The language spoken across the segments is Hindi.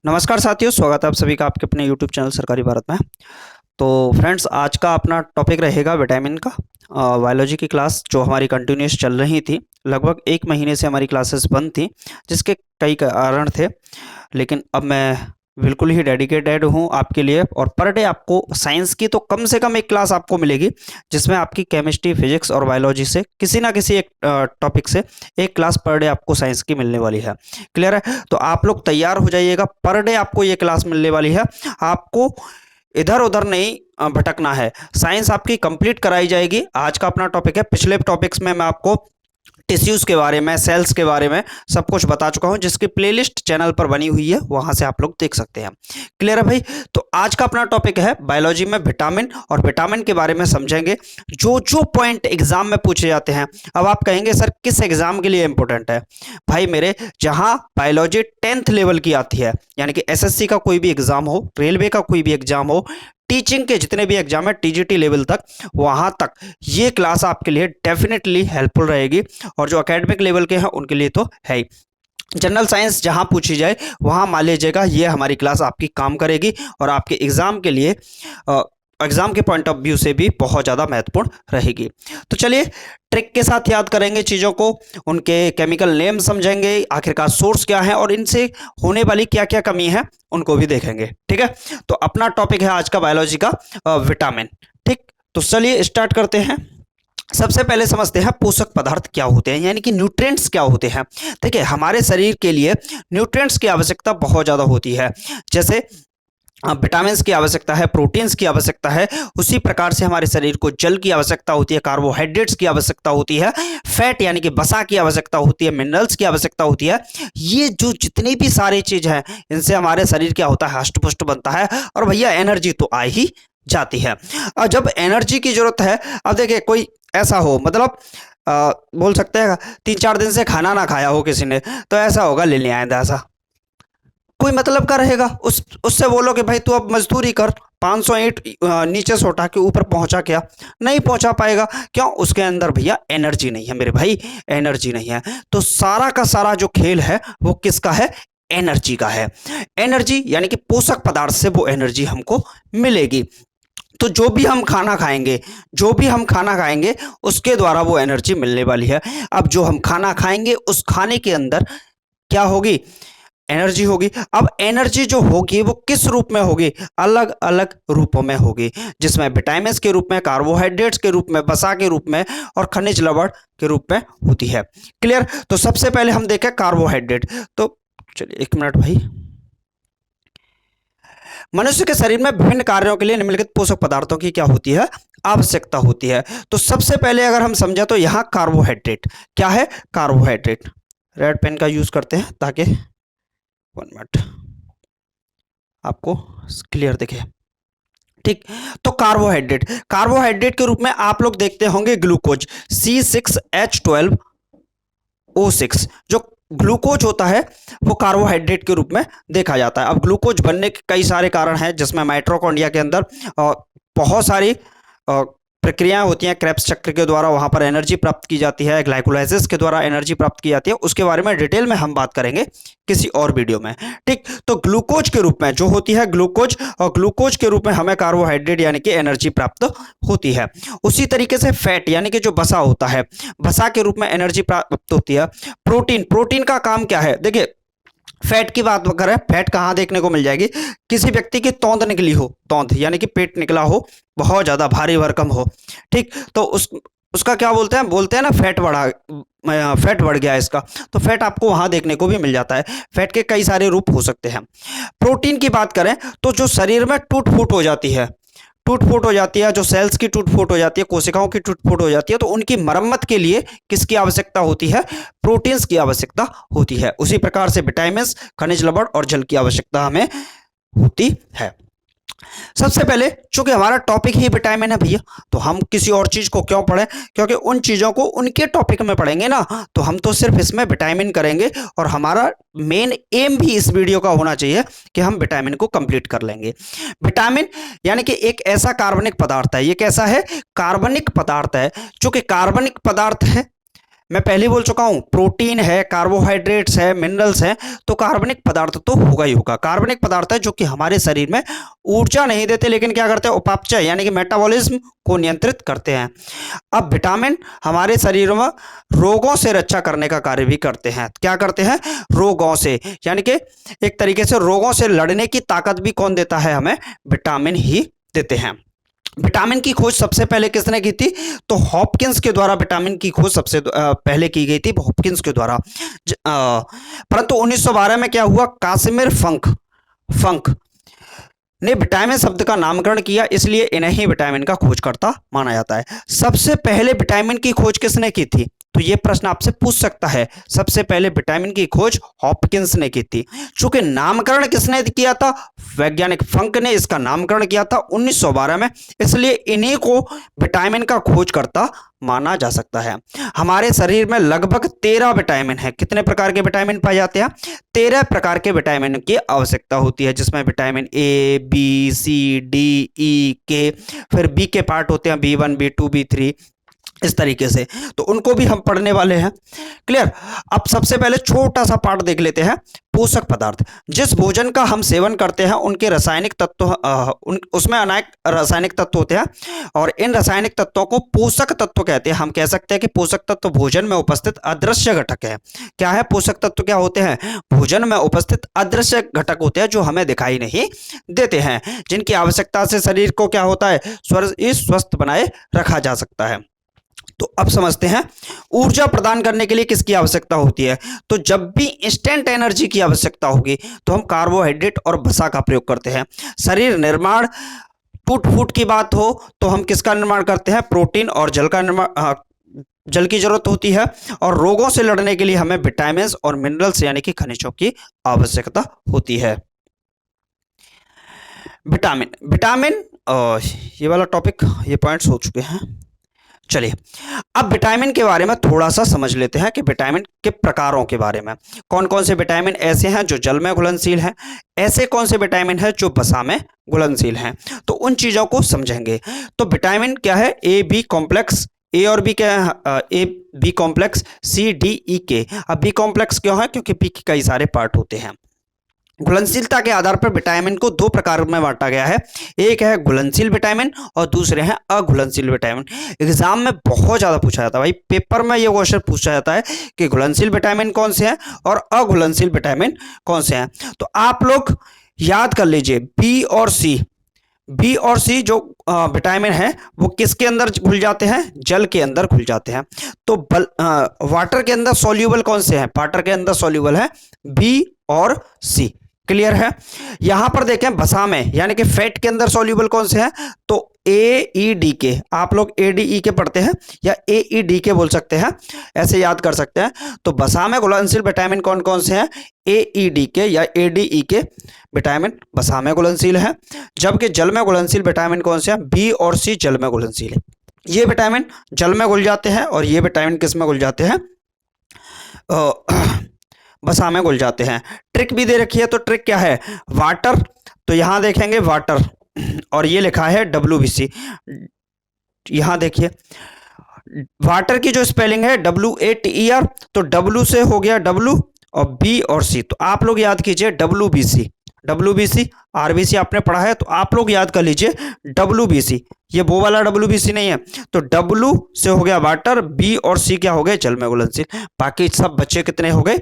नमस्कार साथियों, स्वागत है आप सभी का आपके अपने YouTube चैनल सरकारी भारत में। तो फ्रेंड्स, आज का अपना टॉपिक रहेगा विटामिन का। बायोलॉजी की क्लास जो हमारी कंटिन्यूस चल रही थी, लगभग 1 महीने से हमारी क्लासेस बंद थी, जिसके कई कारण थे। लेकिन अब मैं बिल्कुल ही डेडिकेटेड हूँ आपके लिए, और पर डे आपको साइंस की तो कम से कम एक क्लास आपको मिलेगी, जिसमें आपकी केमिस्ट्री, फिजिक्स और बायोलॉजी से किसी ना किसी एक टॉपिक से एक क्लास पर डे आपको साइंस की मिलने वाली है। क्लियर है? तो आप लोग तैयार हो जाइएगा, पर डे आपको ये क्लास मिलने वाली है। आपको इधर उधर नहीं भटकना है, साइंस आपकी कंप्लीट कराई जाएगी। आज का अपना टॉपिक है, पिछले टॉपिक्स में मैं आपको टिश्यूज के बारे में, सेल्स के बारे में सब कुछ बता चुका हूं, जिसकी प्लेलिस्ट चैनल पर बनी हुई है, वहां से आप लोग देख सकते हैं। क्लियर है भाई? तो आज का अपना टॉपिक है बायोलॉजी में विटामिन, और विटामिन के बारे में समझेंगे जो जो पॉइंट एग्जाम में पूछे जाते हैं। अब आप कहेंगे सर किस एग्जाम के लिए इंपॉर्टेंट है? भाई मेरे, जहां बायोलॉजी 10th लेवल की आती है, यानी कि एसएससी का कोई भी एग्जाम हो, रेलवे का कोई भी एग्जाम हो, टीचिंग के जितने भी एग्जाम है टीजीटी लेवल तक, वहां तक ये क्लास आपके लिए डेफिनेटली हेल्पफुल रहेगी। और जो एकेडमिक लेवल के हैं उनके लिए तो है ही। जनरल साइंस जहां पूछी जाए वहां मान लीजिएगा ये हमारी क्लास आपकी काम करेगी, और आपके एग्जाम के लिए एग्जाम के पॉइंट ऑफ व्यू से भी बहुत ज़्यादा महत्वपूर्ण रहेगी। तो चलिए ट्रिक के साथ याद करेंगे चीज़ों को, उनके केमिकल नेम समझेंगे, आखिरकार सोर्स क्या है और इनसे होने वाली क्या क्या कमी है उनको भी देखेंगे। ठीक है? तो अपना टॉपिक है आज का बायोलॉजी का विटामिन। ठीक, तो चलिए स्टार्ट करते हैं। सबसे पहले समझते हैं पोषक पदार्थ क्या होते हैं, यानी कि न्यूट्रिएंट्स क्या होते हैं। देखिए, हमारे शरीर के लिए न्यूट्रिएंट्स की आवश्यकता बहुत ज़्यादा होती है। जैसे विटामिन की आवश्यकता है, प्रोटीन्स की आवश्यकता है, उसी प्रकार से हमारे शरीर को जल की आवश्यकता होती है, कार्बोहाइड्रेट्स की आवश्यकता होती है, फैट यानी कि वसा की आवश्यकता होती है, मिनरल्स की आवश्यकता होती है। ये जो जितनी भी सारी चीज हैं, इनसे हमारे शरीर क्या होता है, हष्ट पुष्ट बनता है, और भैया एनर्जी तो आ ही जाती है। और जब एनर्जी की जरूरत है, अब देखिए कोई ऐसा हो, मतलब बोल सकते हैं 3-4 दिन से खाना ना खाया हो किसी ने, तो ऐसा होगा ले ले आए ऐसा, कोई मतलब का रहेगा? उससे बोलो कि भाई तू अब मजदूरी कर, 500 ईंट नीचे से उठा के ऊपर पहुंचा, क्या नहीं पहुंचा पाएगा? क्यों? उसके अंदर भैया एनर्जी नहीं है मेरे भाई, एनर्जी नहीं है। तो सारा का सारा जो खेल है वो किसका है? एनर्जी का है। एनर्जी यानी कि पोषक पदार्थ से वो एनर्जी हमको मिलेगी। तो जो भी हम खाना खाएंगे, जो भी हम खाना खाएंगे उसके द्वारा वो एनर्जी मिलने वाली है। अब जो हम खाना खाएंगे उस खाने के अंदर क्या होगी? एनर्जी होगी। अब एनर्जी जो होगी वो किस रूप में होगी? अलग अलग रूपों में होगी, जिसमें विटामिन्स के रूप में, कार्बोहाइड्रेट्स के रूप में, वसा के रूप में और खनिज लवण के रूप में होती है। क्लियर? तो सबसे पहले हम देखें कार्बोहाइड्रेट। तो चलिए 1 मिनट भाई। मनुष्य के शरीर में विभिन्न कार्यों के लिए निम्नलिखित पोषक पदार्थों की क्या होती है? आवश्यकता होती है। तो सबसे पहले अगर हम समझे तो यहाँ कार्बोहाइड्रेट क्या है? कार्बोहाइड्रेट, रेड पेन का यूज करते हैं ताकि 1 मिनट आपको क्लियर दिखे। ठीक, तो कार्बोहाइड्रेट, कार्बोहाइड्रेट के रूप में आप लोग देखते होंगे ग्लूकोज, C6H12O6। जो ग्लूकोज होता है वो कार्बोहाइड्रेट के रूप में देखा जाता है। अब ग्लूकोज बनने के कई सारे कारण हैं, जिसमें माइटोकॉन्ड्रिया के अंदर बहुत सारी प्रक्रियाएं होती हैं। क्रेब्स चक्र के द्वारा वहां पर एनर्जी प्राप्त की जाती है, ग्लाइकोलाइसिस के द्वारा एनर्जी प्राप्त की जाती है। उसके बारे में डिटेल में हम बात करेंगे किसी और वीडियो में। ठीक, तो ग्लूकोज के रूप में जो होती है ग्लूकोज, और ग्लूकोज के रूप में हमें कार्बोहाइड्रेट यानी कि एनर्जी प्राप्त होती है। उसी तरीके से फैट यानी कि जो वसा होता है, वसा के रूप में एनर्जी प्राप्त होती है। प्रोटीन, प्रोटीन का काम क्या है? देखिए, फैट की बात करें, फैट कहाँ देखने को मिल जाएगी? किसी व्यक्ति की तौंद निकली हो, तौंद यानी कि पेट निकला हो, बहुत ज्यादा भारी भरकम हो। ठीक, तो उसका क्या बोलते हैं ना, फैट बढ़ा, फैट बढ़ गया इसका, तो फैट आपको वहां देखने को भी मिल जाता है। फैट के कई सारे रूप हो सकते हैं। प्रोटीन की बात करें तो जो शरीर में टूट फूट हो जाती है, टूट फूट हो जाती है, जो सेल्स की टूट फूट हो जाती है, कोशिकाओं की टूट फूट हो जाती है, तो उनकी मरम्मत के लिए किसकी आवश्यकता होती है? प्रोटीन्स की आवश्यकता होती है। उसी प्रकार से विटामिन्स, खनिज लवण और जल की आवश्यकता हमें होती है। सबसे पहले चूंकि हमारा टॉपिक ही विटामिन है भैया, तो हम किसी और चीज को क्यों पढ़ें? क्योंकि उन चीजों को उनके टॉपिक में पढ़ेंगे ना, तो हम तो सिर्फ इसमें विटामिन करेंगे, और हमारा मेन एम भी इस वीडियो का होना चाहिए कि हम विटामिन को कंप्लीट कर लेंगे। विटामिन यानी कि एक ऐसा कार्बनिक पदार्थ है। ये कैसा है? कार्बनिक पदार्थ है। चूंकि कार्बनिक पदार्थ है, मैं पहले बोल चुका हूं, प्रोटीन है, कार्बोहाइड्रेट्स है, मिनरल्स है, तो कार्बनिक पदार्थ तो होगा ही होगा। कार्बनिक पदार्थ है जो कि हमारे शरीर में ऊर्जा नहीं देते, लेकिन क्या करते हैं, उपापचय यानी कि मेटाबॉलिज्म को नियंत्रित करते हैं। अब विटामिन हमारे शरीर में रोगों से रक्षा करने का कार्य भी करते हैं। क्या करते हैं, रोगों से, यानी कि एक तरीके से रोगों से लड़ने की ताकत भी कौन देता है, हमें विटामिन ही देते हैं। विटामिन की खोज सबसे पहले किसने की थी, तो हॉपकिंस के द्वारा विटामिन की खोज सबसे पहले की गई थी, हॉपकिंस के द्वारा। परंतु 1912 में क्या हुआ, कासिमिर फंक फंक ने विटामिन शब्द का नामकरण किया, इसलिए इन्हें ही विटामिन का खोजकर्ता माना जाता है। सबसे पहले विटामिन की खोज किसने की थी, तो ये प्रश्न आपसे पूछ सकता है। सबसे पहले विटामिन की खोज हॉपकिंस ने की थी। चूंकि नामकरण किसने किया था, वैज्ञानिक फंक ने इसका नामकरण किया था 1912 में, इसलिए इन्हीं को विटामिन का खोजकर्ता माना जा सकता है। हमारे शरीर में लगभग 13 विटामिन है। कितने प्रकार के विटामिन पाए जाते हैं, 13 प्रकार के विटामिन की आवश्यकता होती है, जिसमें vitamin A, B, C, D, E, K, फिर बी के पार्ट होते हैं, B1, B2, B3, इस तरीके से, तो उनको भी हम पढ़ने वाले हैं। क्लियर। अब सबसे पहले छोटा सा पार्ट देख लेते हैं, पोषक पदार्थ। जिस भोजन का हम सेवन करते हैं उनके रासायनिक तत्व उसमें अनेक रासायनिक तत्व होते हैं, और इन रासायनिक तत्वों को पोषक तत्व कहते हैं। हम कह सकते हैं कि पोषक तत्व भोजन में उपस्थित अदृश्य घटक है। क्या है, पोषक तत्व क्या होते हैं, भोजन में उपस्थित अदृश्य घटक होते हैं, जो हमें दिखाई नहीं देते हैं, जिनकी आवश्यकता से शरीर को क्या होता है, स्वस्थ बनाए रखा जा सकता है। तो अब समझते हैं ऊर्जा प्रदान करने के लिए किसकी आवश्यकता होती है। तो जब भी इंस्टेंट एनर्जी की आवश्यकता होगी तो हम कार्बोहाइड्रेट और वसा का प्रयोग करते हैं। शरीर निर्माण, टूट फूट की बात हो तो हम किसका निर्माण करते हैं, प्रोटीन और जल का निर्माण, जल की जरूरत होती है। और रोगों से लड़ने के लिए हमें विटामिन और मिनरल्स यानी कि खनिजों की आवश्यकता होती है। विटामिन विटामिन ये वाला टॉपिक, ये पॉइंट्स हो चुके हैं। चलिए अब विटामिन के बारे में थोड़ा सा समझ लेते हैं कि विटामिन के प्रकारों के बारे में। कौन कौन से विटामिन ऐसे हैं जो जल में घुलनशील हैं, ऐसे कौन से विटामिन हैं जो वसा में घुलनशील हैं, तो उन चीजों को समझेंगे। तो विटामिन क्या है, ए बी कॉम्प्लेक्स, ए और बी क्या है, A B complex, C D E K. अब बी कॉम्प्लेक्स क्यों है, क्योंकि बी के कई सारे पार्ट होते हैं। घुलनशीलता के आधार पर विटामिन को दो प्रकार में बांटा गया है, एक है घुलनशील विटामिन और दूसरे हैं अघुलनशील विटामिन। एग्जाम में बहुत ज्यादा पूछा जाता है भाई, पेपर में ये क्वेश्चन पूछा जाता है कि घुलनशील विटामिन कौन से हैं और अघुलनशील विटामिन कौन से हैं। तो आप लोग याद कर लीजिए, बी और सी जो विटामिन है वो किसके अंदर घुल जाते हैं, जल के अंदर घुल जाते हैं। तो वाटर के अंदर सॉल्यूबल कौन से हैं, वाटर के अंदर सॉल्यूबल है बी और सी। क्लियर है। यहां पर देखें वसा में यानी कि फैट के अंदर सॉल्यूबल कौन से हैं, तो ए ई डी के, आप लोग ए डी ई के पढ़ते हैं या ए ई डी के बोल सकते हैं, ऐसे याद कर सकते हैं। तो वसा में घुलनशील विटामिन कौन कौन से हैं, ए ई डी के या ए डी ई के विटामिन वसा में घुलनशील है। जबकि जल में घुलनशील विटामिन कौन से हैं, बी और सी जल में घुलनशील है। ये विटामिन जल में घुल जाते हैं और ये विटामिन किस में घुल जाते हैं, वसा में घुल जाते हैं। ट्रिक भी दे रखी है, तो ट्रिक क्या है, वाटर, तो यहां देखेंगे वाटर और ये लिखा है WBC। यहां देखिए वाटर की जो स्पेलिंग है WATER, तो W से हो गया W और B और C, तो आप लोग याद कीजिए WBC RBC आपने पढ़ा है, तो आप लोग याद कर लीजिए WBC, ये वो वाला WBC नहीं है। तो W से हो गया वाटर, B और C क्या हो गए, जल में घुलनशील। बाकी सब बच्चे कितने हो गए,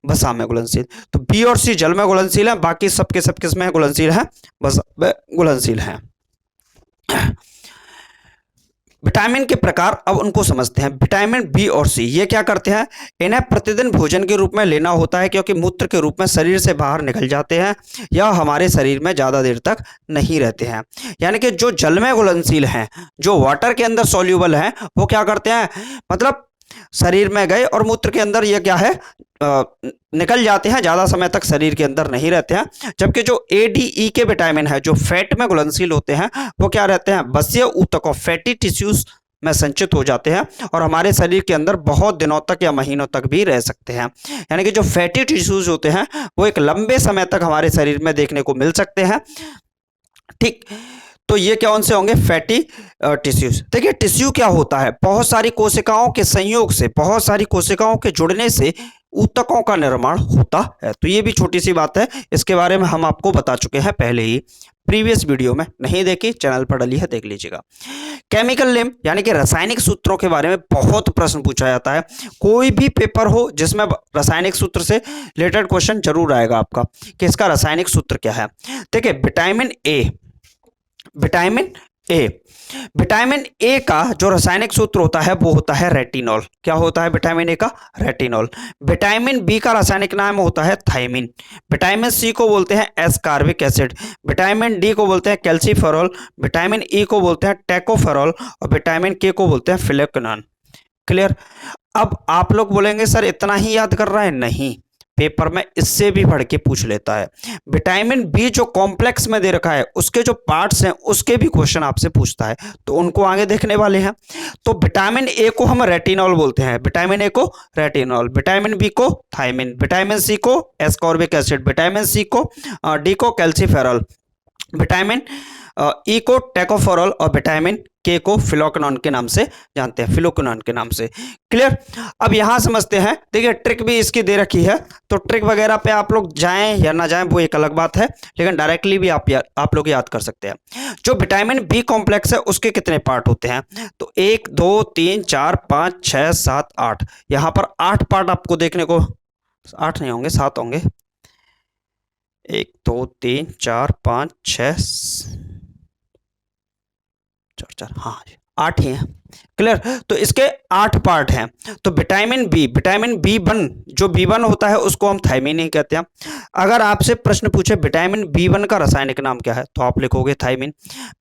वसा में घुलनशील। तो B और C जल में घुलनशील है, बाकी सब के सब किस में घुलनशील है, वसा में घुलनशील है। विटामिन के प्रकार अब उनको समझते हैं। विटामिन बी और सी ये क्या करते हैं, इन्हें प्रतिदिन भोजन के रूप में लेना होता है, क्योंकि मूत्र के रूप में शरीर से बाहर निकल जाते हैं या हमारे शरीर में ज़्यादा देर तक नहीं रहते हैं। यानी कि जो जल में घुलनशील हैं, जो वाटर के अंदर सॉल्यूबल हैं, वो क्या करते हैं, मतलब शरीर में गए और मूत्र के अंदर ये क्या है, निकल जाते हैं, ज़्यादा समय तक शरीर के अंदर नहीं रहते हैं। जबकि जो ADE के विटामिन है, जो फैट में घुलनशील होते हैं, वो क्या रहते हैं, बसीय ऊतकों फैटी टिश्यूज में संचित हो जाते हैं और हमारे शरीर के अंदर बहुत दिनों तक या महीनों तक भी रह सकते हैं। यानी कि जो फैटी टिश्यूज होते हैं वो एक लंबे समय तक हमारे शरीर में देखने को मिल सकते हैं। ठीक, तो ये कौन से होंगे? Fatty tissues. देखिए टिश्यू क्या होता है? बहुत सारी कोशिकाओं के संयोग से, बहुत सारी कोशिकाओं के जुड़ने से ऊतकों का निर्माण होता है। तो ये भी छोटी सी बात है, इसके बारे में हम आपको बता चुके हैं पहले ही, प्रीवियस वीडियो में। नहीं देखी, चैनल पर डली है, देख लीजिएगा। केमिकल नेम यानी कि रासायनिक सूत्रों के बारे में बहुत प्रश्न पूछा जाता है। कोई भी पेपर हो जिसमें रासायनिक सूत्र से रिलेटेड क्वेश्चन जरूर आएगा आपका कि इसका रासायनिक सूत्र क्या है। देखिए vitamin A, vitamin A, vitamin A का जो रासायनिक सूत्र होता है वो होता है रेटिनॉल। क्या होता है विटामिन ए का? रेटिनॉल। विटामिन बी का रासायनिक नाम होता है थायमिन। विटामिन सी को बोलते हैं एस्कॉर्बिक एसिड। विटामिन डी को बोलते हैं कैल्सीफेरॉल। विटामिन ई को बोलते हैं टैकोफेरॉल और विटामिन के को बोलते हैं फ्लेवोनोन। क्लियर? अब आप लोग बोलेंगे सर इतना ही याद कर रहा है? नहीं, पेपर में इससे भी बढ़ के पूछ लेता है। विटामिन बी जो कॉम्प्लेक्स में दे रखा है उसके जो पार्ट्स हैं उसके भी क्वेश्चन आपसे पूछता है, तो उनको आगे देखने वाले हैं। तो विटामिन ए को हम रेटिनॉल बोलते हैं, विटामिन ए को रेटिनॉल, विटामिन बी को थायमिन, विटामिन सी को एस्कॉर्बिक एसिड, विटामिन सी को डी को कैल्सीफेरॉल, विटामिन ई को टैकोफेरॉल और विटामिन के को फ्लोक्विनोन के नाम से जानते हैं, फ्लोक्विनोन के नाम से। क्लियर? अब यहां समझते हैं। देखिए ट्रिक भी इसकी दे रखी है, तो ट्रिक वगैरह पे आप लोग जाएं या ना जाएं वो एक अलग बात है, लेकिन डायरेक्टली भी आप लोग याद कर सकते हैं। जो विटामिन बी कॉम्प्लेक्स है उसके कितने पार्ट होते हैं? तो 1 2 3 4 5 6 7 8, यहां पर 8 पार्ट आपको देखने को, 8 नहीं होंगे, 7 होंगे। 1 2 3 4 5 6 4, हाँ 8 ही हैं। क्लियर? तो इसके 8 पार्ट हैं। तो विटामिन बी, विटामिन बी1, जो बी1 होता है उसको हम थायमिन ही कहते हैं। अगर आपसे प्रश्न पूछे विटामिन बी1 का रासायनिक नाम क्या है, तो आप लिखोगे थायमिन।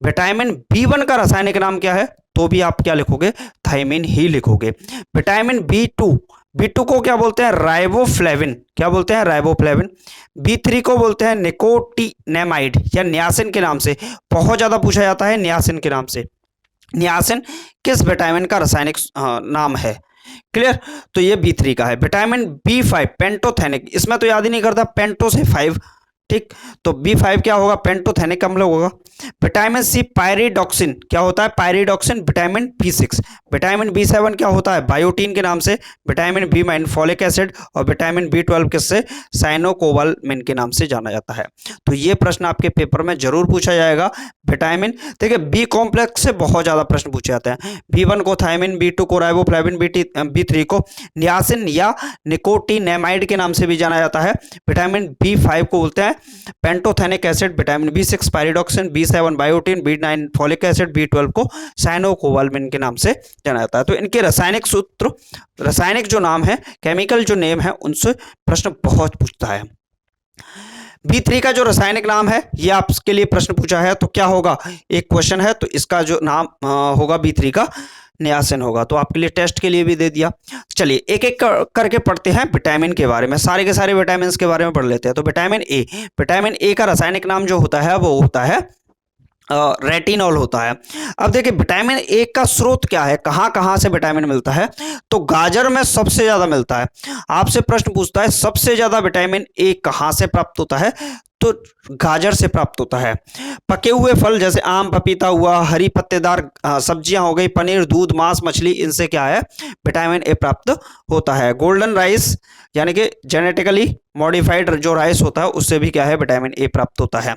विटामिन बी1 का रासायनिक नाम क्या है, तो भी आप क्या लिखोगे? थायमिन ही लिखोगे। विटामिन बी2, बी2 को क्या बोलते हैं? राइबोफ्लेविन। क्या बोलते हैं? राइबोफ्लेविन। बी3 को बोलते हैं निकोटिनेमाइड या नियासिन के नाम से, बहुत ज्यादा पूछा जाता है नियासिन के नाम से। नियासिन किस विटामिन का रासायनिक नाम है? क्लियर? तो ये बी3 का है। विटामिन बी5 पेंटोथेनिक, इसमें तो याद ही नहीं करता, पेंटो से 5, ठीक, तो बी5 क्या होगा? पेंटोथेनिक अम्ल होगा। विटामिन सी पायरिडॉक्सिन, क्या होता है? पायरिडॉक्सिन। विटामिन बी6, विटामिन बी7 क्या होता है? बायोटीन के नाम से। विटामिन बी9 फॉलिक एसिड और विटामिन बी12 किससे? साइनोकोबालमिन के नाम से जाना जाता है। तो ये प्रश्न आपके पेपर में जरूर पूछा जाएगा। विटामिन, देखिए बी कॉम्प्लेक्स से बहुत ज्यादा प्रश्न पूछे जाते हैं। बी1 को थायमिन, बी2 को राइबोफ्लेविन, बी3 को नियासिन या निकोटिनेमाइड के नाम से भी जाना जाता है। विटामिन बी5 को बोलते हैं pantothenic acid, vitamin B6 pyridoxine, बी7 biotin, बी9 folic acid, B12 को साइनोकोबालमिन के नाम से जाना जाता है। तो इनके रासायनिक सूत्र, रासायनिक जो नाम है, केमिकल जो नेम है, उनसे प्रश्न बहुत पूछता है। बी3 का जो रासायनिक नाम है ये आपके लिए प्रश्न पूछा है, तो क्या होगा? एक क्वेश्चन है, तो इसका जो नाम होगा बी3 का नियासिन होगा। तो आपके लिए टेस्ट के लिए भी दे दिया। चलिए एक एक करके पढ़ते हैं विटामिन के बारे में, सारे के सारे विटामिन के बारे में पढ़ लेते हैं। तो विटामिन ए, विटामिन ए का रासायनिक नाम जो होता है वो होता है रेटिनॉल होता है। अब देखिए विटामिन ए का स्रोत क्या है, कहां कहां से विटामिन मिलता है? तो गाजर में सबसे ज्यादा मिलता है। आपसे प्रश्न पूछता है सबसे ज्यादा विटामिन ए कहां से प्राप्त होता है, तो गाजर से प्राप्त होता है। पके हुए फल जैसे आम, पपीता हुआ, हरी पत्तेदार सब्जियां हो गई, पनीर, दूध, मांस, मछली, इनसे क्या है? विटामिन ए प्राप्त होता है। गोल्डन राइस यानी कि जेनेटिकली मॉडिफाइड जो राइस होता है उससे भी क्या है? विटामिन ए प्राप्त होता है।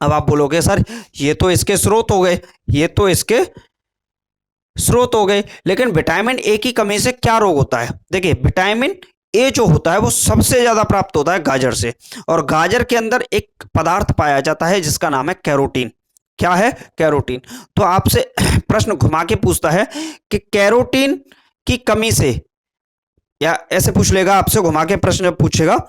अब आप बोलोगे सर ये तो इसके स्रोत हो गए, ये तो इसके स्रोत हो गए, लेकिन विटामिन ए की कमी से क्या रोग होता है? देखिए विटामिन ए जो होता है वो सबसे ज्यादा प्राप्त होता है गाजर से, और गाजर के अंदर एक पदार्थ पाया जाता है जिसका नाम है कैरोटीन। क्या है? कैरोटीन। तो आपसे प्रश्न घुमा के पूछता है कि कैरोटीन की कमी से, या ऐसे पूछ लेगा आपसे घुमा के प्रश्न पूछेगा,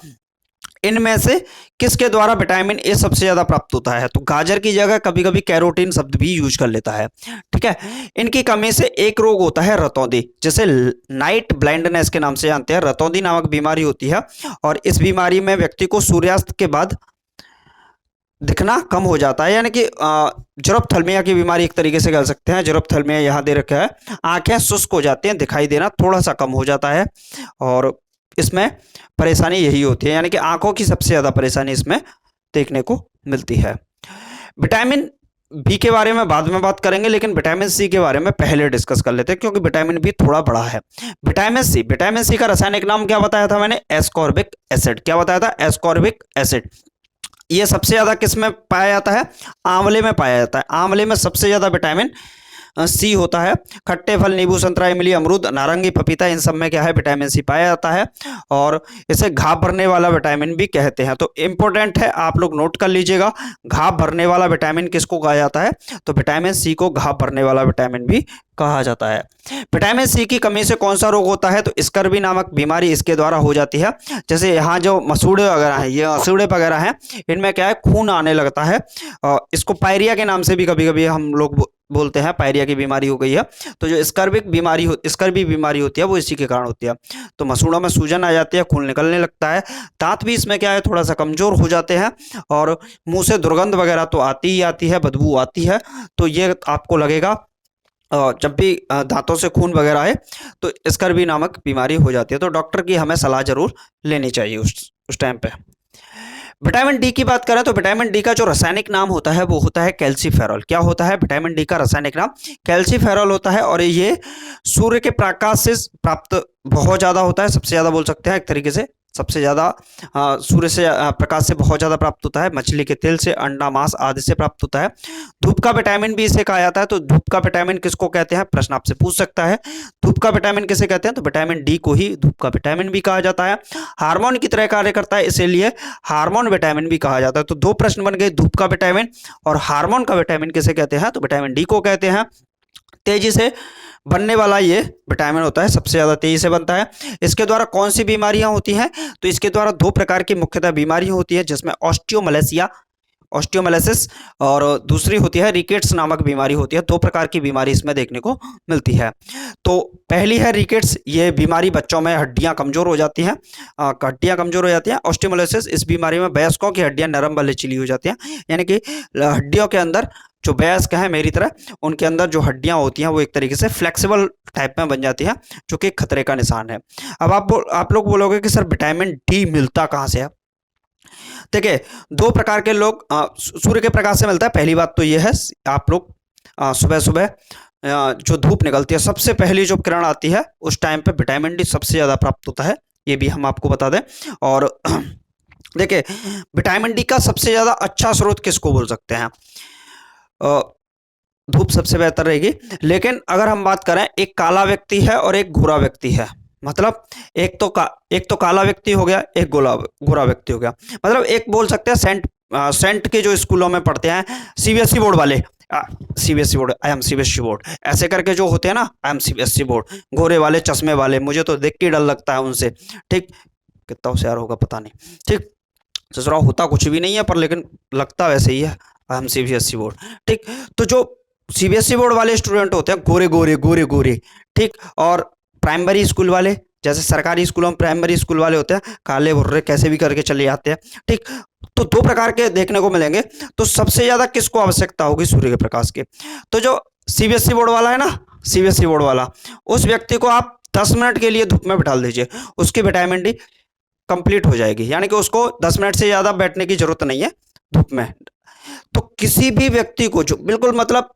इनमें से किसके द्वारा विटामिन ए सबसे ज्यादा प्राप्त होता है? तो गाजर की जगह कभी कभी कैरोटीन शब्द भी यूज कर लेता है, ठीक है। इनकी कमी से एक रोग होता है रतौंधी, जिसे नाइट ब्लाइंडनेस के नाम से जानते हैं। रतौंधी नामक बीमारी होती है, और इस बीमारी में व्यक्ति को सूर्यास्त के बाद दिखना कम हो जाता है, यानी कि जरबथैल्मिया की बीमारी एक तरीके से कह सकते हैं। जरबथैल्मिया यहाँ दे रखा है, आंखें शुष्क हो जाती हैं, दिखाई देना थोड़ा सा कम हो जाता है, और इसमें परेशानी यही होती है, यानी कि आंखों की सबसे ज्यादा परेशानी इसमें देखने को मिलती है। विटामिन बी के बारे में बाद में बात करेंगे, लेकिन विटामिन सी के बारे में पहले डिस्कस कर लेते हैं क्योंकि विटामिन बी थोड़ा बड़ा है। विटामिन सी का रासायनिक नाम क्या बताया था मैंने? Ascorbic acid. क्या बताया था? Ascorbic acid. ये सबसे ज्यादा किस में पाया जाता है? आंवले में पाया जाता है। आंवले में सबसे ज्यादा विटामिन सी होता है। खट्टे फल, नींबू, संतरा, इमली, अमरूद, नारंगी, पपीता, इन सब में क्या है? विटामिन सी पाया जाता है। और इसे घाव भरने वाला विटामिन भी कहते हैं। तो इंपॉर्टेंट है, आप लोग नोट कर लीजिएगा, घाव भरने वाला विटामिन किसको कहा जाता है? तो विटामिन सी को घाव भरने वाला विटामिन भी कहा जाता है। विटामिन सी की कमी से कौन सा रोग होता है? तो स्कर्वी नामक बीमारी इसके द्वारा हो जाती है। जैसे यहाँ जो मसूड़े वगैरह हैं, ये मसूड़े वगैरह हैं, इनमें क्या है? खून आने लगता है। इसको पायरिया के नाम से भी कभी कभी हम लोग बोलते हैं, पायरिया की बीमारी हो गई है। तो जो स्कर्वी बीमारी होती है वो इसी के कारण होती है। तो मसूड़ों में सूजन आ जाती है, खून निकलने लगता है। दांत भी इसमें क्या है? थोड़ा सा कमजोर हो जाते हैं। और मुंह से दुर्गंध वगैरह तो आती ही आती है, बदबू आती है। तो ये आपको लगेगा जब भी दांतों से खून वगैरह आए तो स्कर्वी नामक बीमारी हो जाती है। तो डॉक्टर की हमें सलाह जरूर लेनी चाहिए उस टाइम पे। विटामिन डी की बात करें तो विटामिन डी का जो रासायनिक नाम होता है वो होता है कैल्सीफेरॉल। क्या होता है? विटामिन डी का रासायनिक नाम कैल्सीफेरॉल होता है। और ये सूर्य के प्रकाश से प्राप्त बहुत ज्यादा होता है, सबसे ज्यादा बोल सकते हैं एक तरीके से। सबसे ज्यादा सूर्य से प्रकाश से बहुत ज्यादा प्राप्त होता है। मछली के तेल से, अंडा, मांस आदि से प्राप्त होता है। धूप का विटामिन भी इसे कहा जाता है। तो धूप का विटामिन किसको कहते हैं? प्रश्न आपसे पूछ सकता है। धूप का विटामिन किसे कहते हैं? तो विटामिन डी को ही धूप का विटामिन भी कहा जाता है। हार्मोन की तरह कार्य करता है, इसीलिए हार्मोन विटामिन भी कहा जाता है। तो दो प्रश्न बन गए, धूप का विटामिन और हार्मोन का विटामिन किसे कहते हैं? तो विटामिन डी को कहते हैं। तेजी से बनने वाला ये विटामिन होता है, सबसे ज्यादा तेजी से बनता है। इसके द्वारा कौन सी बीमारियां होती हैं? तो इसके द्वारा दो प्रकार की मुख्यतः बीमारियां होती है, जिसमें ऑस्टियोमलेसिस और दूसरी होती है रिकेट्स नामक बीमारी होती है। दो प्रकार की बीमारी इसमें देखने को मिलती है। तो पहली है रिकेट्स। ये बीमारी बच्चों में हड्डियां कमजोर हो जाती हैं, हड्डियां कमजोर हो जाती हैं। ऑस्टियोमलेसिस, इस बीमारी में वयस्कों की हड्डियां नरम व लचीली हो जाती हैं, यानी कि हड्डियों के अंदर जो वयस्क है मेरी तरह, उनके अंदर जो हड्डियां होती हैं वो एक तरीके से फ्लेक्सिबल टाइप में बन जाती है, जो कि खतरे का निशान है। अब आप लोग बोलोगे कि सर विटामिन डी मिलता कहाँ से है? देखिए, दो प्रकार के लोग सूर्य के प्रकाश से मिलता है। पहली बात तो ये है, आप लोग सुबह सुबह जो धूप निकलती है, सबसे पहली जो किरण आती है, उस टाइम पे विटामिन डी सबसे ज्यादा प्राप्त होता है। ये भी हम आपको बता दें। और देखिए, विटामिन डी का सबसे ज्यादा अच्छा स्रोत किसको बोल सकते हैं? धूप सबसे बेहतर रहेगी। लेकिन अगर हम बात करें, एक काला व्यक्ति है और एक गोरा व्यक्ति है, मतलब एक तो काला व्यक्ति हो गया, एक गोरा व्यक्ति हो गया। मतलब एक बोल सकते हैं सेंट के जो स्कूलों में पढ़ते हैं, सीबीएसई बोर्ड वाले, CBSE board, I am CBSE board, ऐसे करके जो होते हैं ना, आई एम सीबीएसई बोर्ड, गोरे वाले, चश्मे वाले, मुझे तो देख के डर लगता है उनसे। ठीक, कितना होशियार होगा पता नहीं। ठीक, ससुरा होता कुछ भी नहीं है, पर लेकिन लगता वैसे ही है, आई एम सीबीएसई बोर्ड। ठीक, तो जो सीबीएसई बोर्ड वाले स्टूडेंट होते हैं, गोरे गोरे, ठीक, और प्राइमरी स्कूल वाले, जैसे सरकारी स्कूलों में प्राइमरी स्कूल वाले होते हैं, काले भुर्रे कैसे भी करके चले जाते हैं। ठीक, तो दो प्रकार के देखने को मिलेंगे। तो सबसे ज्यादा किसको आवश्यकता होगी? सूर्य के प्रकाश की। तो जो सीबीएसई बोर्ड वाला है ना, सीबीएसई बोर्ड वाला, उस व्यक्ति को आप 10 मिनट के लिए धूप में बिठा दीजिए, उसकी विटामिन डी कंप्लीट हो जाएगी, यानी कि उसको 10 मिनट से ज्यादा बैठने की जरूरत नहीं है धूप में। तो किसी भी व्यक्ति को जो बिल्कुल मतलब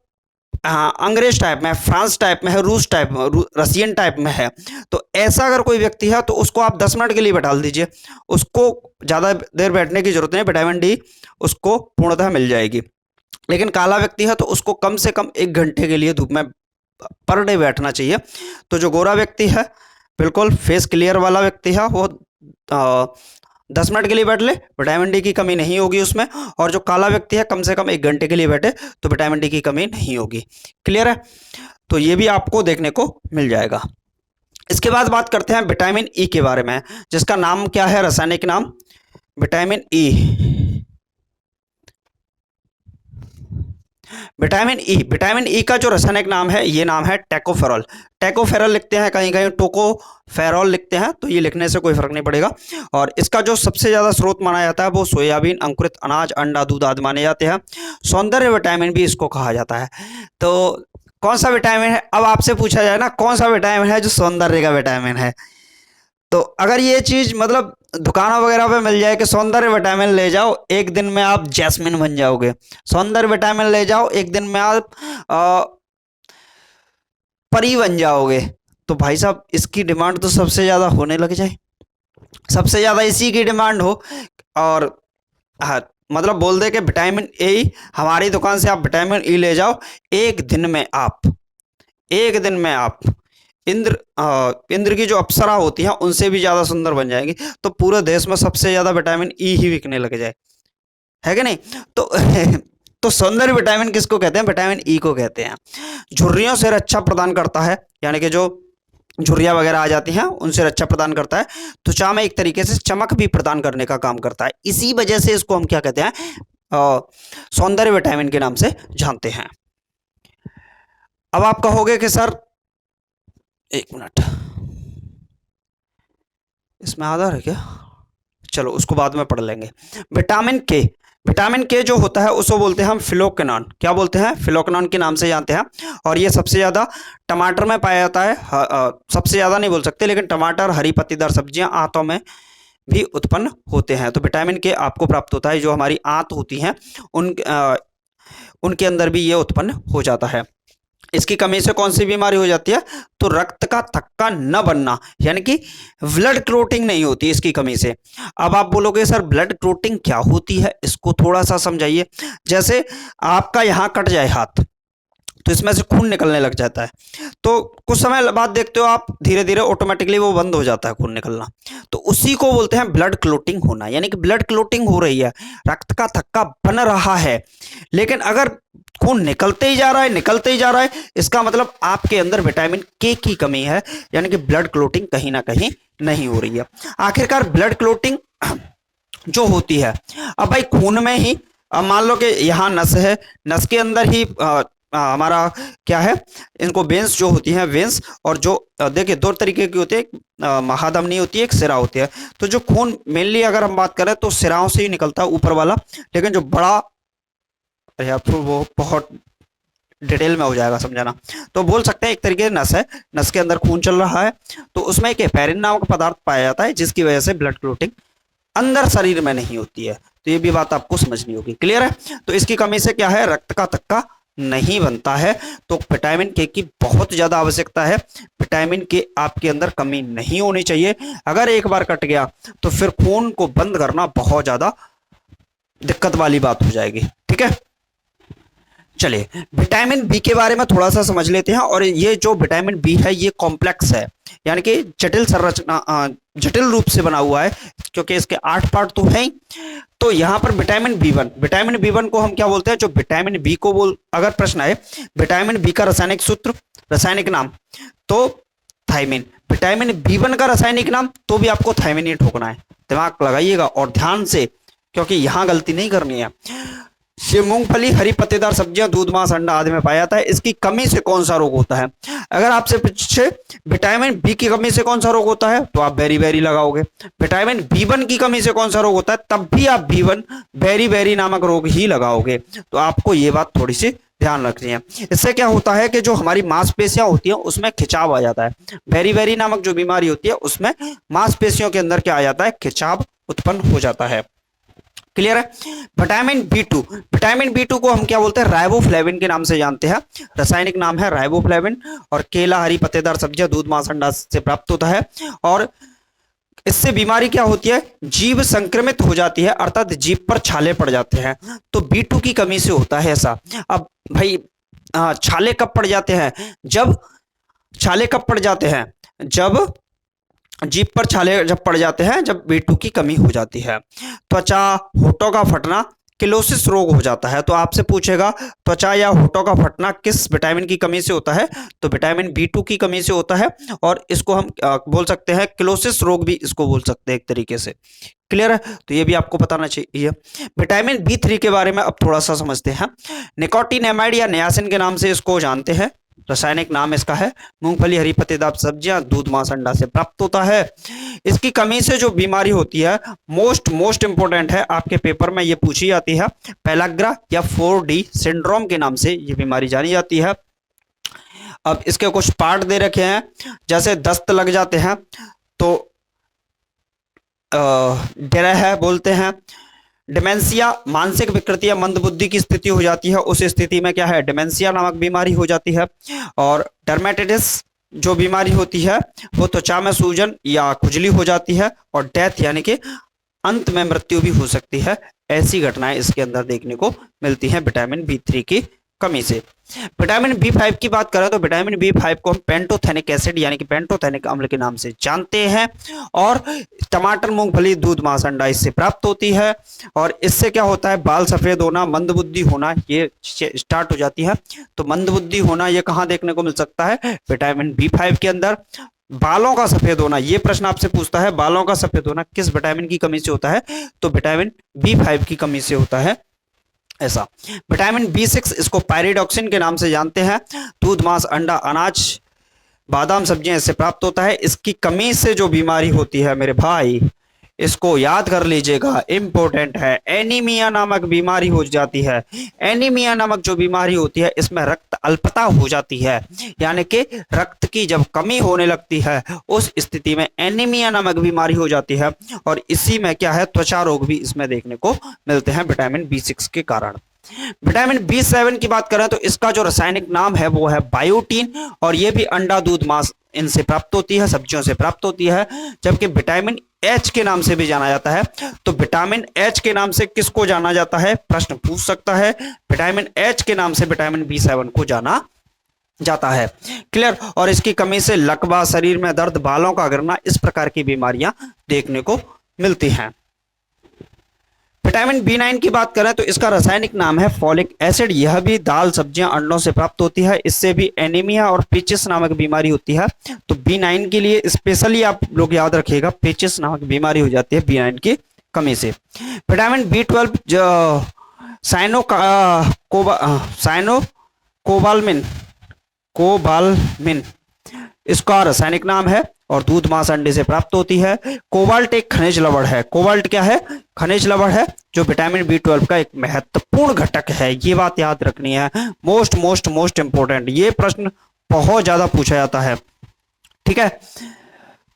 अंग्रेज टाइप में, फ्रांस टाइप में है, रूस टाइप में, रशियन टाइप में है, तो ऐसा अगर कोई व्यक्ति है तो उसको आप 10 मिनट के लिए बैठा दीजिए, उसको ज़्यादा देर बैठने की जरूरत नहीं, विटामिन डी उसको पूर्णतः मिल जाएगी। लेकिन काला व्यक्ति है तो उसको कम से कम 1 घंटे के लिए धूप में पर डे बैठना चाहिए। तो जो गोरा व्यक्ति है, बिल्कुल फेस क्लियर वाला व्यक्ति है, वो 10 मिनट के लिए बैठ ले, विटामिन डी की कमी नहीं होगी उसमें। और जो काला व्यक्ति है, कम से कम 1 घंटे के लिए बैठे तो विटामिन डी की कमी नहीं होगी। क्लियर है? तो ये भी आपको देखने को मिल जाएगा। इसके बाद बात करते हैं विटामिन ई के बारे में, जिसका नाम क्या है, रासायनिक नाम? Vitamin E. विटामिन ई का जो रासायनिक नाम है, ये नाम है टोकोफेरॉल। टोकोफेरॉल लिखते हैं, कहीं कहीं टोकोफेरॉल लिखते हैं, तो ये लिखने से कोई फर्क नहीं पड़ेगा। और इसका जो सबसे ज्यादा स्रोत माना जाता है वो सोयाबीन, अंकुरित अनाज, अंडा, दूध आदि माने जाते हैं। सौंदर्य विटामिन भी इसको कहा जाता है। तो कौन सा विटामिन है? अब आपसे पूछा जाए ना, कौन सा विटामिन है जो सौंदर्य का विटामिन है? तो अगर ये चीज मतलब दुकानों वगैरह पे मिल जाए कि सौंदर्य विटामिन ले जाओ, एक दिन में आप जैस्मिन बन जाओगे। सौंदर्य विटामिन ले जाओ, एक दिन में आप परी बन जाओगे। तो भाई साहब इसकी डिमांड तो सबसे ज्यादा होने लग जाए, सबसे ज्यादा इसी की डिमांड हो। और हाँ, मतलब बोल दे कि विटामिन ए, हमारी दुकान से आप विटामिन ई ले जाओ, एक दिन में आप, एक दिन में आप इंद्र की जो अप्सरा होती है उनसे भी ज्यादा सुंदर बन जाएंगी। तो पूरे देश में सबसे ज्यादा विटामिन ई ही बिकने लग जाए, है कि नहीं? तो तो सौंदर्य विटामिन किसको कहते हैं? विटामिन ई को कहते हैं। झुर्रियों से रक्षा प्रदान करता है, यानी कि जो झुर्रियां वगैरह आ जाती हैं उनसे रक्षा प्रदान करता है। त्वचा में एक तरीके से चमक भी प्रदान करने का काम करता है। इसी वजह से इसको हम क्या कहते हैं? सौंदर्य विटामिन के नाम से जानते हैं। अब आप कहोगे कि सर, एक मिनट, इसमें आधार है क्या? चलो उसको बाद में पढ़ लेंगे। विटामिन के, विटामिन के जो होता है उसको बोलते हैं हम फिलोक्विनोन। क्या बोलते हैं? फिलोक्विनोन के नाम से जानते हैं। और ये सबसे ज्यादा टमाटर में पाया जाता है। सबसे ज्यादा नहीं बोल सकते, लेकिन टमाटर, हरी पत्तीदार सब्जियां, आंतों में भी उत्पन्न होते हैं। तो विटामिन के आपको प्राप्त होता है, जो हमारी आंत होती हैं उनके अंदर भी ये उत्पन्न हो जाता है। इसकी कमी से कौन सी बीमारी हो जाती है? तो रक्त का थक्का न बनना, यानी कि ब्लड क्लोटिंग नहीं होती इसकी कमी से। अब आप बोलोगे सर ब्लड क्लोटिंग क्या होती है, इसको थोड़ा सा समझाइए। जैसे आपका यहां कट जाए हाथ, तो इसमें से खून निकलने लग जाता है, तो कुछ समय बाद देखते हो आप, धीरे धीरे ऑटोमेटिकली वो बंद हो जाता है खून निकलना। तो उसी को बोलते हैं ब्लड क्लोटिंग होना, यानी कि ब्लड क्लोटिंग हो रही है, रक्त का थक्का बन रहा है, लेकिन अगर खून निकलते ही जा रहा है, निकलते ही जा रहा है, इसका मतलब आपके अंदर विटामिन के की कमी है, यानी कि ब्लड क्लोटिंग कहीं ना कहीं नहीं हो रही है। आखिरकार ब्लड क्लोटिंग जो होती है, अब भाई खून में ही, अब मान लो कि यहाँ नस है, नस के अंदर ही हमारा क्या है, इनको वेंस जो होती हैं, वेंस, और जो देखिए दो तरीके की होती है, महाधमनी होती है, एक सिरा होती है। तो जो खून मेनली अगर हम बात करें तो सिराओं से ही निकलता है ऊपर वाला, लेकिन जो बड़ा, या फिर वो बहुत डिटेल में हो जाएगा समझाना, तो बोल सकते हैं एक तरीके से नस है, नस के अंदर खून चल रहा है, तो उसमें एक हेपेरिन नामक पदार्थ पाया जाता है, जिसकी वजह से ब्लड क्लोटिंग अंदर शरीर में नहीं होती है। तो ये भी बात आपको समझनी होगी। क्लियर है? तो इसकी कमी से क्या है, रक्त का थक्का नहीं बनता है। तो विटामिन के की बहुत ज्यादा आवश्यकता है। विटामिन के आपके अंदर कमी नहीं होनी चाहिए। अगर एक बार कट गया तो फिर खून को बंद करना बहुत ज्यादा दिक्कत वाली बात हो जाएगी। ठीक है, चलिए विटामिन बी के बारे में थोड़ा सा समझ लेते हैं। और ये जो विटामिन बी है ये कॉम्प्लेक्स है, यानी कि जटिल संरचना, जटिल रूप से बना हुआ है, क्योंकि इसके 8 पार्ट तो हैं। तो यहाँ पर vitamin B one, vitamin B one को हम क्या बोलते हैं? जो विटामिन बी को अगर प्रश्न है विटामिन बी का रासायनिक सूत्र, रासायनिक नाम, तो थायमिन। विटामिन बी वन का रासायनिक नाम, तो भी आपको थायमिन ही ठोकना है। दिमाग लगाइएगा और ध्यान से, क्योंकि यहां गलती नहीं करनी है। ये मूंगफली, हरी पत्तेदार सब्जियां, दूध, मांस, अंडा आदि में पाया जाता है। इसकी कमी से कौन सा रोग होता है? अगर आपसे पूछे विटामिन बी की कमी से कौन सा रोग होता है, तो आप बेरी बेरी लगाओगे। विटामिन बी वन की कमी से कौन सा रोग होता है, तब भी आप बी वन बेरी बेरी नामक रोग ही लगाओगे। तो आपको ये बात थोड़ी सी ध्यान रखनी है। इससे क्या होता है कि जो हमारी मांसपेशियां होती हैं उसमें खिंचाव आ जाता है। बेरी बेरी नामक जो बीमारी होती है उसमें मांसपेशियों के अंदर क्या आ जाता है, खिंचाव उत्पन्न हो जाता है। क्लियर है? Vitamin B two, vitamin B two को हम क्या बोलते हैं? राइबोफ्लेविन के नाम से जानते हैं। रासायनिक नाम है राइबोफ्लेविन, और केला, हरी पत्तेदार सब्जियां, दूध, मांस, अंडा से प्राप्त होता है। और इससे बीमारी क्या होती है, जीभ संक्रमित हो जाती है, अर्थात जीभ पर छाले पड़ जाते हैं। तो बी टू की कमी से होता है ऐसा। अब भाई छाले कब पड़ जाते हैं? जब छाले कब पड़ जाते हैं? जब जीभ पर छाले जब पड़ जाते हैं, जब B2 की कमी हो जाती है। त्वचा, होठों का फटना, किलोसिस रोग हो जाता है। तो आपसे पूछेगा त्वचा या होठों का फटना किस विटामिन की कमी से होता है, तो विटामिन B2 की कमी से होता है। और इसको हम बोल सकते हैं किलोसिस रोग भी इसको बोल सकते हैं एक तरीके से। क्लियर है? तो ये भी आपको बताना चाहिए। विटामिन B3 के बारे में अब थोड़ा सा समझते हैं। निकोटिनेमाइड या नियासिन के नाम से इसको जानते हैं। रासायनिक नाम इसका है मूंगफली, हरी पत्तेदार सब्जियां, दूध, मांस, अंडा से प्राप्त होता है। इसकी कमी से जो बीमारी होती है, मोस्ट इंपोर्टेंट है, आपके पेपर में ये पूछी जाती है, पेलाग्रा या 4D सिंड्रोम के नाम से ये बीमारी जानी जाती है। अब इसके कुछ पार्ट दे रखे हैं, जैसे दस्त लग जाते हैं, तो डेरा है बोलते हैं। डिमेंशिया मानसिक विकृति या मंदबुद्धि की स्थिति हो जाती है, उस स्थिति में क्या है, डिमेंशिया नामक बीमारी हो जाती है। और डर्मेटाइटिस जो बीमारी होती है वो त्वचा में सूजन या खुजली हो जाती है। और डेथ यानी कि अंत में मृत्यु भी हो सकती है। ऐसी घटनाएं इसके अंदर देखने को मिलती हैं विटामिन बी3 की कमी से। विटामिन बी5 की बात करें तो विटामिन बी5 को हम पेंटोथेनिक एसिड यानी कि पेंटोथेनिक अम्ल के नाम से जानते हैं। और टमाटर, मूंगफली, दूध, मांस, अंडा इससे प्राप्त होती है। और इससे क्या होता है, बाल सफेद होना, मंदबुद्धि होना ये स्टार्ट हो जाती है। तो मंदबुद्धि होना ये कहाँ देखने को मिल सकता है, विटामिन बी5 के अंदर। बालों का सफेद होना, ये प्रश्न आपसे पूछता है बालों का सफेद होना किस विटामिन की कमी से होता है, तो विटामिन बी5 की कमी से होता है। ऐसा विटामिन बी6 इसको पायरिडॉक्सिन के नाम से जानते हैं। दूध, मांस, अंडा, अनाज, बादाम, सब्जियां इससे प्राप्त होता है। इसकी कमी से जो बीमारी होती है मेरे भाई, इसको याद कर लीजिएगा, इंपॉर्टेंट है, एनीमिया नामक बीमारी हो जाती है। एनीमिया नामक जो बीमारी होती है इसमें रक्त अल्पता हो जाती है, यानी कि रक्त की जब कमी होने लगती है उस स्थिति में एनीमिया नामक बीमारी हो जाती है। और इसी में क्या है, त्वचा रोग भी इसमें देखने को मिलते हैं विटामिन बी6 के कारण। विटामिन बी7 की बात करें तो इसका जो रासायनिक नाम है वो है बायोटीन। और ये भी अंडा, दूध, मांस इनसे प्राप्त होती है, सब्जियों से प्राप्त होती है। जबकि विटामिन एच के नाम से भी जाना जाता है। तो विटामिन एच के नाम से किसको जाना जाता है, प्रश्न पूछ सकता है। विटामिन एच के नाम से विटामिन बी7 को जाना जाता है। क्लियर। और इसकी कमी से लकवा, शरीर में दर्द, बालों का गिरना, इस प्रकार की बीमारियां देखने को मिलती हैं। विटामिन बी9 की बात करें तो इसका रासायनिक नाम है फॉलिक एसिड। यह भी दाल, सब्जियां, अंडों से प्राप्त होती है। इससे भी एनीमिया और पेचिस नामक बीमारी होती है। तो बी9 के लिए स्पेशली आप लोग याद रखिएगा, पेचिस नामक बीमारी हो जाती है बी9 की कमी से। विटामिन बी12 जो साइनो कोबालमिन इसका रासायनिक नाम है। और दूध, मांस, अंडे से प्राप्त होती है। कोबाल्ट एक खनिज लवण है। कोबाल्ट क्या है, खनिज लवण है, जो विटामिन बी12 का एक महत्वपूर्ण घटक है। ये बात याद रखनी है, मोस्ट मोस्ट मोस्ट इंपोर्टेंट। ये प्रश्न बहुत ज्यादा पूछा जाता है, ठीक है।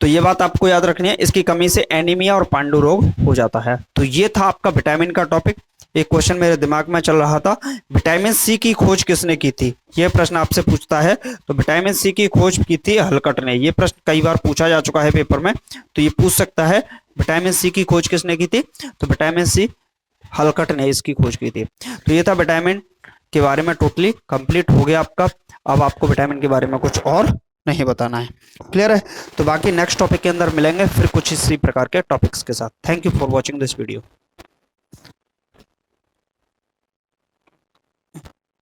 तो ये बात आपको याद रखनी है, इसकी कमी से एनीमिया और पांडु रोग हो जाता है। तो ये था आपका विटामिन का टॉपिक। एक क्वेश्चन मेरे दिमाग में चल रहा था, विटामिन सी की खोज किसने की थी, ये प्रश्न आपसे पूछता है। तो विटामिन सी की खोज की थी हलकट ने। ये प्रश्न कई बार पूछा जा चुका है पेपर में, तो ये पूछ सकता है विटामिन सी की खोज किसने की थी, तो विटामिन सी हलकट ने इसकी खोज की थी। तो ये था विटामिन के बारे में, टोटली कंप्लीट हो गया आपका। अब आपको विटामिन के बारे में कुछ और नहीं बताना है। क्लियर है। तो बाकी नेक्स्ट टॉपिक के अंदर मिलेंगे फिर कुछ इसी प्रकार के टॉपिक्स के साथ। Thank you for watching this video.